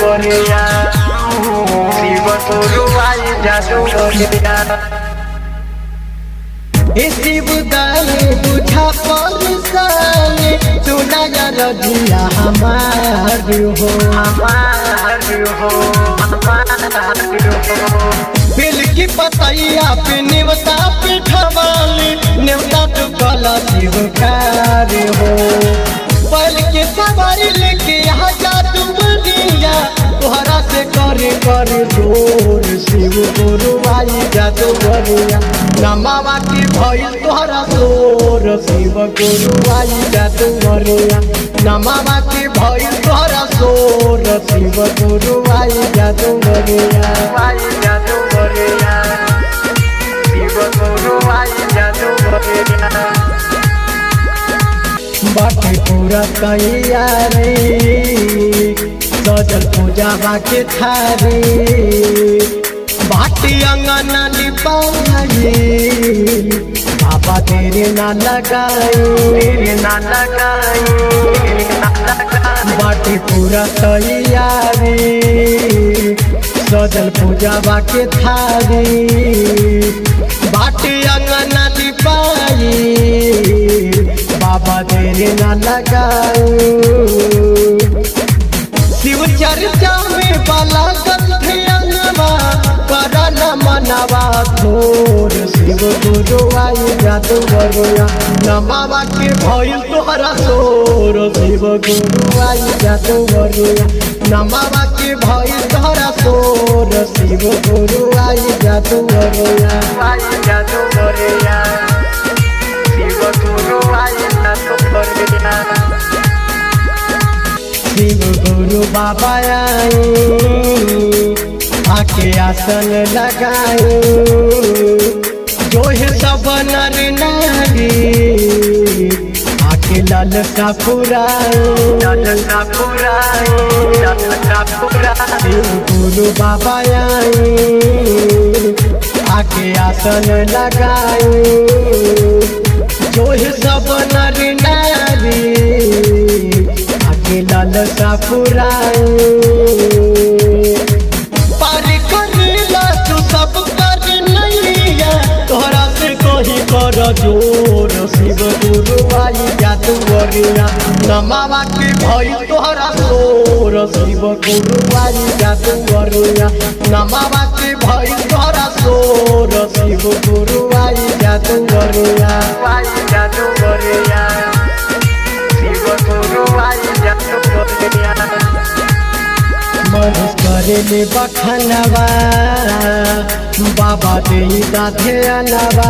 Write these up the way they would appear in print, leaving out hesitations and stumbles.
जादूगरिया शिव गुरु आई जादूगरिया। शिव गाए बुझा परेशानी सुना रजिया हमार हो बिल की पतैया पे नेवता पे ठवाली नेवता तो कला शिव कार्य हो पल के सवारी लेके यहाँ जादूगरिया तोहरा से करे कर जोर शिव गुरु आई जादूगरिया नमावा की भइल तोहरा सोर शिव गुरु आई जादूगरिया नमावा की भइल तोहरा सोर शिव गुरु आई जादूगरिया आई जादूगरिया शिव गुरु आई जादूगरिया। बाटे पूरा तैयारी सजल पूजा बाके थारी बाटी अंगना लिपाई बाबा तेरे ना लगाई बाटी पूरा तैयारी सजल पूजा बाके थारी बाटी अंगना लिपाई बाबा तेरे ना लगाई शिव चर्चा में बाला गंधवा करल मनवा थोर शिव गुरु आई जादूगरिया नमावा के भइल तोहरा सोर शिव गुरु आई जादूगरिया नमावा के भइल तोहरा सोर शिव गुरु आई जादूगरिया आई जादूगरिया शिव गुरु आई जादूगरिया। शिव गुरु बाबा आई आके आसन लगाए जो है सब नर नारी आके ललका पुराए शिव गुरु बाबा आई आके आसन लगाए जो है सब नर नारी आके ललका पुराए तोहरा से कही कर जोर शिव गुरु आई जादूगरिया नमावा के भइल तोहरा सोर शिव गुरु आई जादूगरिया नमावा के भइल तोहरा सोर शिव गुरु आई जादूगरिया आई जादूगरिया शिव गुरु आई जादूगरिया। मन करे बखनवा बाबा दे दाथे अनवा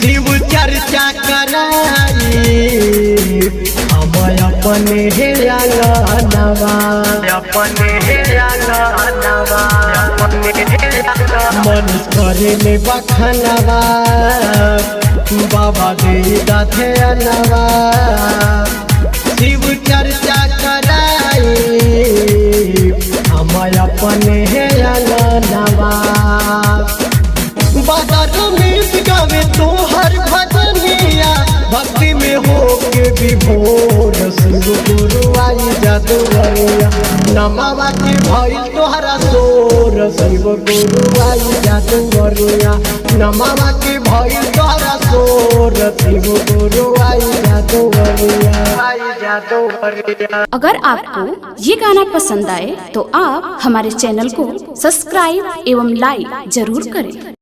शिव चर्चा कराई हम अपने हे अंगनवा मन करे बखनवा बाबा दे दाथे अनवा शिव चर्चा कराई हम अपने हे अंगनवा बादर में गावे तोहर भजनिया भक्ति में हो के विभोर शिव गुरु आई जादूगरिया नमावा के भइल तोहरा सोर शिव गुरु आई जादूगरिया नमावा के भइल तोहरा सोर शिव गुरु आई जादूगरिया। अगर आपको ये गाना पसंद आए तो आप हमारे चैनल को सब्सक्राइब एवं लाइक जरूर करें।